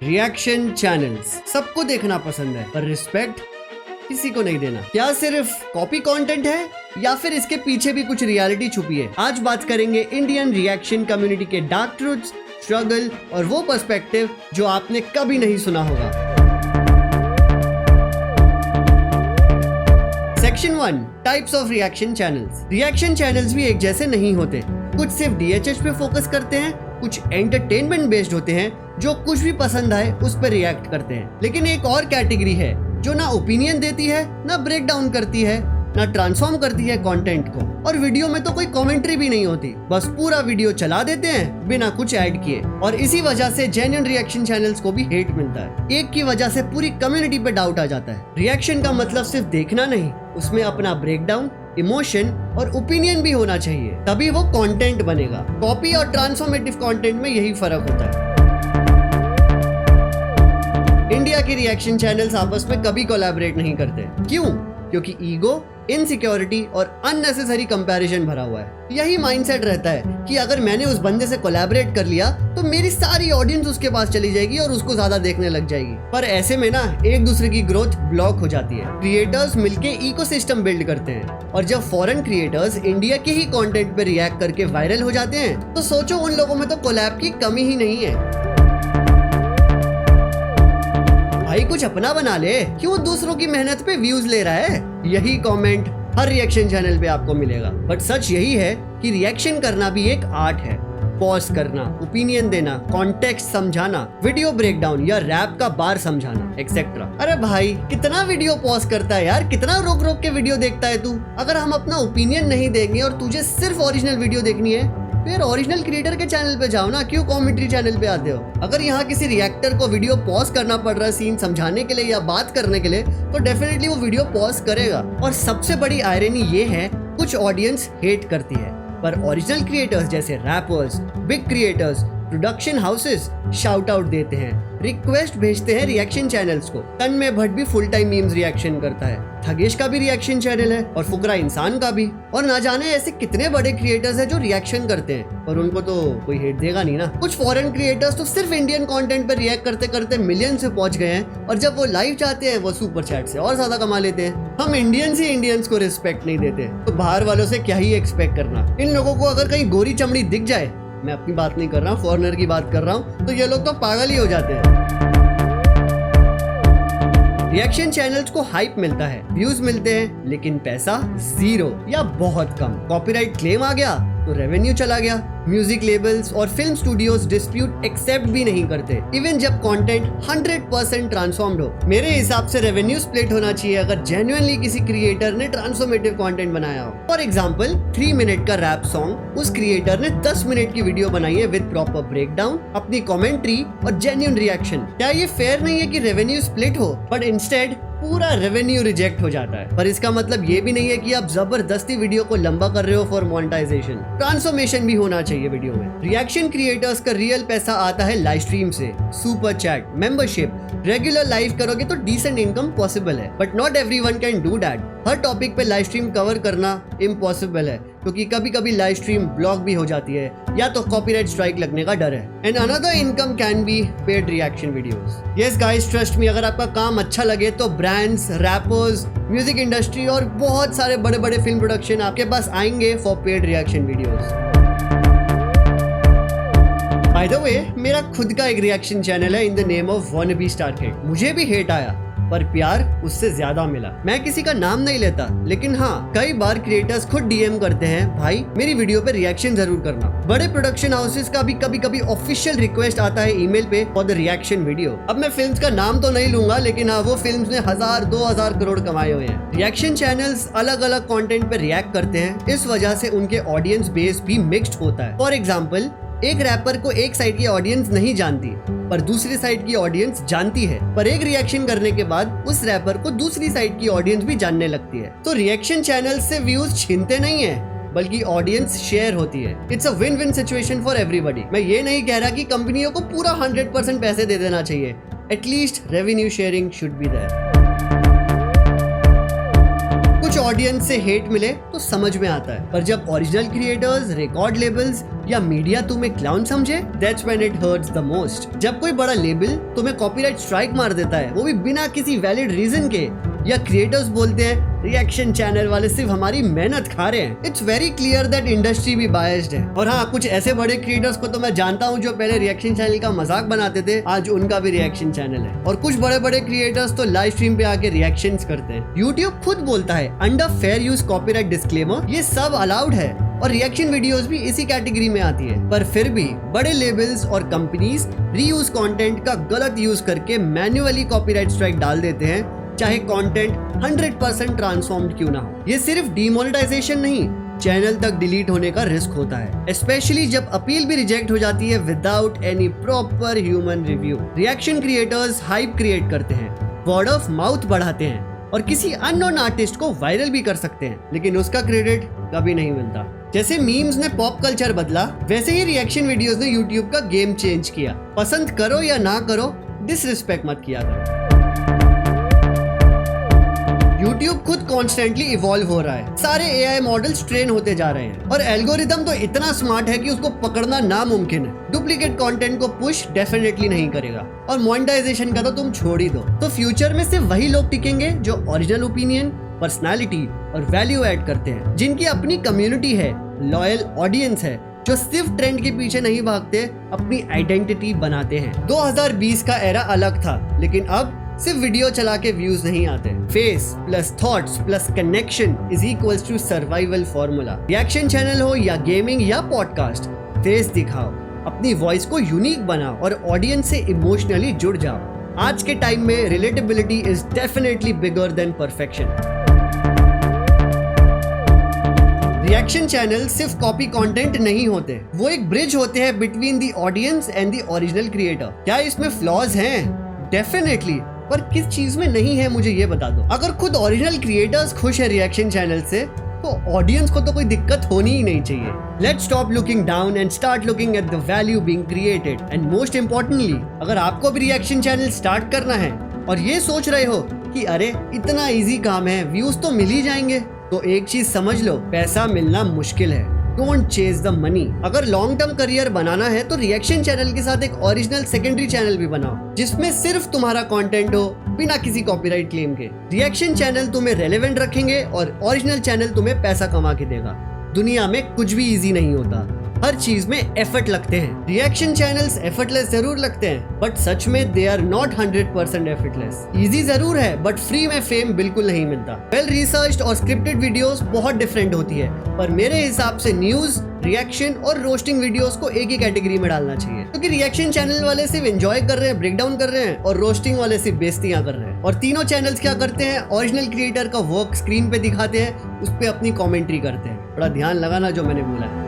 Reaction channels सबको देखना पसंद है, पर रिस्पेक्ट किसी को नहीं देना। क्या सिर्फ कॉपी कंटेंट है या फिर इसके पीछे भी कुछ रियलिटी छुपी है? आज बात करेंगे इंडियन रिएक्शन कम्युनिटी के डार्क ट्रूथ्स, स्ट्रगल और वो पर्सपेक्टिव जो आपने कभी नहीं सुना होगा। Section 1, types of reaction channels. Reaction channels भी एक जैसे नहीं होते। कुछ सिर्फ डीएचएच पे फोकस करते हैं, कुछ एंटरटेनमेंट बेस्ड होते हैं जो कुछ भी पसंद आए उस पर रिएक्ट करते हैं। लेकिन एक और कैटेगरी है जो ना ओपिनियन देती है, ना ब्रेक डाउन करती है, ना ट्रांसफॉर्म करती है कंटेंट को, और वीडियो में तो कोई कमेंट्री भी नहीं होती, बस पूरा वीडियो चला देते हैं बिना कुछ ऐड किए। और इसी वजह से जेन्युइन रिएक्शन चैनल्स को भी हेट मिलता है। एक की वजह से पूरी कम्युनिटी पे डाउट आ जाता है। रिएक्शन का मतलब सिर्फ देखना नहीं, उसमें अपना ब्रेकडाउन, इमोशन और ओपिनियन भी होना चाहिए, तभी वो कंटेंट बनेगा। कॉपी और ट्रांसफॉर्मेटिव कंटेंट में यही फर्क होता है। इंडिया के रिएक्शन चैनल्स आपस में कभी कोलैबोरेट नहीं करते। क्यों? क्योंकि ईगो, इनसिक्योरिटी और अननेसेसरी कंपैरिजन भरा हुआ है। यही माइंडसेट रहता है कि अगर मैंने उस बंदे से कोलैबोरेट कर लिया तो मेरी सारी ऑडियंस उसके पास चली जाएगी और उसको ज्यादा देखने लग जाएगी। पर ऐसे में ना एक दूसरे की ग्रोथ ब्लॉक हो जाती है। क्रिएटर्स मिलके इकोसिस्टम बिल्ड करते हैं, और जब फॉरेन क्रिएटर्स इंडिया के ही कंटेंट पे रिएक्ट करके वायरल हो जाते हैं तो सोचो उन लोगों में तो कोलैब की कमी ही नहीं है। भाई कुछ अपना बना ले, क्यों दूसरों की मेहनत पे व्यूज ले रहा है? यही कमेंट हर रिएक्शन चैनल पे आपको मिलेगा। बट सच यही है कि रिएक्शन करना भी एक आर्ट है। पॉज करना, ओपिनियन देना, कॉन्टेक्स्ट समझाना, वीडियो ब्रेकडाउन या रैप का बार समझाना एक्सेट्रा। अरे भाई कितना वीडियो पॉज करता है यार, कितना रोक रोक के वीडियो देखता है तू? अगर हम अपना ओपिनियन नहीं देंगे और तुझे सिर्फ ओरिजिनल वीडियो देखनी है, फिर ओरिजिनल क्रिएटर के चैनल पे जाओ ना, क्यों कॉमेंट्री चैनल पे आते हो? अगर यहाँ किसी रिएक्टर को वीडियो पॉज करना पड़ रहा है सीन समझाने के लिए या बात करने के लिए, तो डेफिनेटली वो वीडियो पॉज करेगा। और सबसे बड़ी आयरनी ये है, कुछ ऑडियंस हेट करती है, पर ओरिजिनल क्रिएटर्स जैसे rappers, big creators, production houses shout out देते हैं, रिक्वेस्ट भेजते हैं रिएक्शन चैनल्स को। तन्मय भट्ट भी फुल टाइम मीम्स रिएक्शन करता है, थगेश का भी रिएक्शन चैनल है, और फुकरा इंसान का भी। और ना जाने ऐसे कितने बड़े क्रिएटर्स हैं जो रिएक्शन करते हैं, और उनको तो कोई हेट देगा नहीं ना। कुछ फॉरेन क्रिएटर्स तो सिर्फ इंडियन कंटेंट पर रिएक्ट करते करते मिलियन से पहुंच गए हैं, और जब वो लाइव जाते हैं वो सुपर चैट से और ज्यादा कमा लेते हैं। हम इंडियंस ही इंडियंस को रिस्पेक्ट नहीं देते, तो बाहर वालों से क्या ही एक्सपेक्ट करना। इन लोगों को अगर कहीं गोरी चमड़ी दिख जाए, मैं अपनी बात नहीं कर रहा हूँ, फॉरेनर की बात कर रहा हूँ, तो ये लोग तो पागल ही हो जाते हैं। रिएक्शन चैनल्स को हाइप मिलता है, व्यूज मिलते हैं, लेकिन पैसा जीरो या बहुत कम। कॉपीराइट क्लेम आ गया तो रेवेन्यू चला गया। म्यूजिक लेबल्स और फिल्म स्टूडियोज डिस्प्यूट एक्सेप्ट भी नहीं करते, इवन जब कंटेंट 100% ट्रांसफॉर्म्ड हो। मेरे हिसाब से रेवेन्यू स्प्लिट होना चाहिए अगर जेन्युइनली किसी क्रिएटर ने ट्रांसफॉर्मेटिव कंटेंट बनाया हो। फॉर एग्जांपल 3 मिनट का रैप सॉन्ग, उस क्रिएटर ने 10 मिनट की वीडियो बनाई है विद प्रॉपर ब्रेकडाउन, अपनी कमेंट्री और जेन्युइन रिएक्शन। क्या ये फेयर नहीं है कि रेवेन्यू स्प्लिट हो, बट इंस्टेड पूरा रेवेन्यू रिजेक्ट हो जाता है? पर इसका मतलब ये भी नहीं है कि आप जबरदस्ती वीडियो को लंबा कर रहे हो फॉर मोनेटाइजेशन। ट्रांसफॉर्मेशन भी होना चाहिए वीडियो में। रिएक्शन क्रिएटर्स का रियल पैसा आता है लाइव स्ट्रीम से, super chat, membership. Regular live करोगे तो डिसेंट इनकम पॉसिबल है, but not everyone can do that. Her topic पे लाइव स्ट्रीम कवर करना इम्पॉसिबल है, क्योंकि कभी कभी लाइव स्ट्रीम ब्लॉक भी हो जाती है या तो कॉपीराइट स्ट्राइक लगने का डर है। And another income can be paid reaction videos. Yes guys, trust me, अगर आपका काम अच्छा लगे तो ब्रांड्स, रैपर्स, म्यूजिक इंडस्ट्री और बहुत सारे बड़े बड़े फिल्म प्रोडक्शन आपके पास आएंगे for paid reaction videos. By the way, मेरा खुद का एक रिएक्शन चैनल है in the name of wannabe star kid. मुझे भी हेट आया, पर प्यार उससे ज्यादा मिला। मैं किसी का नाम नहीं लेता, लेकिन हाँ, कई बार क्रिएटर्स खुद डीएम करते हैं, भाई मेरी वीडियो पे रिएक्शन जरूर करना। बड़े प्रोडक्शन हाउसेस का भी कभी कभी ऑफिशियल रिक्वेस्ट आता है ईमेल पे फॉर द रिएक्शन वीडियो। अब मैं फिल्म्स का नाम तो नहीं लूंगा, लेकिन हाँ, वो फिल्म्स ने 1000-2000 करोड़ कमाए हुए हैं। रिएक्शन चैनल्स अलग अलग कंटेंट पे रिएक्ट करते हैं, इस वजह से उनके ऑडियंस बेस भी मिक्स्ड होता है। फॉर एग्जाम्पल, एक रैपर को एक साइड की ऑडियंस नहीं जानती, पर दूसरी साइड की ऑडियंस जानती है, पर एक रिएक्शन करने के बाद उस रैपर को दूसरी साइड की ऑडियंस भी जानने लगती है। तो रिएक्शन चैनल से व्यूज छीनते नहीं है, बल्कि ऑडियंस शेयर होती है। It's a win win situation for everybody. मैं ये नहीं कह रहा कि कंपनियों को पूरा 100% पैसे दे देना चाहिए, at least revenue sharing should be there. कुछ ऑडियंस से हेट मिले तो समझ में आता है, पर जब ओरिजिनल क्रिएटर्स, रिकॉर्ड लेबल्स या मीडिया तुम्हें क्लाउन समझे, that's when it hurts the most. जब कोई बड़ा लेबल तुम्हें कॉपीराइट स्ट्राइक मार देता है, वो भी बिना किसी वैलिड रीजन के, या क्रिएटर्स बोलते हैं रिएक्शन चैनल वाले सिर्फ हमारी मेहनत खा रहे हैं, it's very clear that industry भी बायस्ड है। और हाँ, कुछ ऐसे बड़े क्रिएटर्स को तो मैं जानता हूँ जो पहले रिएक्शन चैनल का मजाक बनाते थे, आज उनका भी रिएक्शन चैनल है। और कुछ बड़े बड़े क्रिएटर्स तो लाइव स्ट्रीम पे आके रिएक्शंस करते हैं। यूट्यूब खुद बोलता है under fair use copyright disclaimer ये सब अलाउड है, और रिएक्शन वीडियोस भी इसी कैटेगरी में आती है। पर फिर भी बड़े लेबल्स और कंपनीज रीयूज कंटेंट का गलत यूज करके मैन्युअली कॉपीराइट स्ट्राइक डाल देते हैं, चाहे कंटेंट 100% ट्रांसफॉर्म्ड क्यों ना हो। ये सिर्फ डीमोनेटाइजेशन नहीं, चैनल तक डिलीट होने का रिस्क होता है, स्पेशली जब अपील भी रिजेक्ट हो जाती है without any proper human review. Reaction creators hype create करते हैं, वर्ड ऑफ माउथ बढ़ाते हैं और किसी अननोन आर्टिस्ट को वायरल भी कर सकते हैं, लेकिन उसका क्रेडिट कभी नहीं मिलता। जैसे मीम्स ने पॉप कल्चर बदला, वैसे ही रिएक्शन वीडियोस ने यूट्यूब का गेम चेंज किया। पसंद करो या ना करो, डिसरिस्पेक्ट मत किया करो। YouTube खुद कॉन्स्टेंटली इवॉल्व हो रहा है, सारे AI मॉडल्स ट्रेन होते जा रहे हैं और एल्गोरिदम तो इतना स्मार्ट है कि उसको पकड़ना नामुमकिन है। डुप्लीकेट कंटेंट को पुश डेफिनेटली नहीं करेगा, और मोनेटाइजेशन का तो तुम छोड़ ही दो। तो फ्यूचर में सिर्फ वही लोग टिकेंगे जो ओरिजिनल ओपिनियन, पर्सनालिटी और वैल्यू ऐड करते हैं, जिनकी अपनी कम्युनिटी है, लॉयल ऑडियंस है, जो सिर्फ ट्रेंड के पीछे नहीं भागते, अपनी आइडेंटिटी बनाते हैं। 2020 का एरा अलग था, लेकिन अब सिर्फ वीडियो चला के व्यूज नहीं आते। Face plus thoughts plus connection is equals to survival formula. Reaction channel हो या गेमिंग या पॉडकास्ट, फेस दिखाओ, अपनी वॉइस को यूनिक बनाओ और ऑडियंस से इमोशनली जुड़ जाओ। आज के टाइम में relatability is definitely bigger than perfection. Reaction channel सिर्फ कॉपी कंटेंट नहीं होते, वो एक ब्रिज होते हैं between the audience and the original creator. क्या इसमें फ्लॉज हैं? डेफिनेटली, पर किस चीज में नहीं है मुझे ये बता दो। अगर खुद ओरिजिनल क्रिएटर्स खुश है रिएक्शन चैनल से, तो ऑडियंस को तो कोई दिक्कत होनी ही नहीं चाहिए। Let's stop looking down and start looking at the value being created. And most importantly, अगर आपको भी रिएक्शन चैनल स्टार्ट करना है और ये सोच रहे हो कि अरे इतना इजी काम है, व्यूज तो मिल ही जाएंगे, तो एक चीज समझ लो, पैसा मिलना मुश्किल है। Don't chase the money. अगर लॉन्ग टर्म करियर बनाना है तो रिएक्शन चैनल के साथ एक ओरिजिनल सेकेंडरी चैनल भी बनाओ, जिसमें सिर्फ तुम्हारा कंटेंट हो, बिना किसी कॉपीराइट क्लेम के। रिएक्शन चैनल तुम्हें रेलेवेंट रखेंगे और ओरिजिनल चैनल तुम्हें पैसा कमा के देगा। दुनिया में कुछ भी इजी नहीं होता, हर चीज में एफर्ट लगते हैं। रिएक्शन चैनल्स एफर्टलेस जरूर लगते हैं, बट सच में they are not 100% effortless. Easy जरूर है, बट फ्री में फेम बिल्कुल नहीं मिलता। वेल रिसर्च्ड और स्क्रिप्टेड वीडियोस बहुत डिफरेंट होती है, पर मेरे हिसाब से न्यूज, रिएक्शन और रोस्टिंग वीडियोस को एक ही कैटेगरी में डालना चाहिए, क्योंकि रिएक्शन चैनल वाले सिर्फ एंजॉय कर रहे हैं, ब्रेक डाउन कर रहे हैं, और रोस्टिंग वाले सिर्फ बेइज्जतियां कर रहे हैं। और तीनों चैनल्स क्या करते हैं, ओरिजिनल क्रिएटर का वर्क स्क्रीन पे दिखाते हैं, उस पे अपनी कमेंट्री करते हैं। थोड़ा ध्यान लगाना जो मैंने बोला है।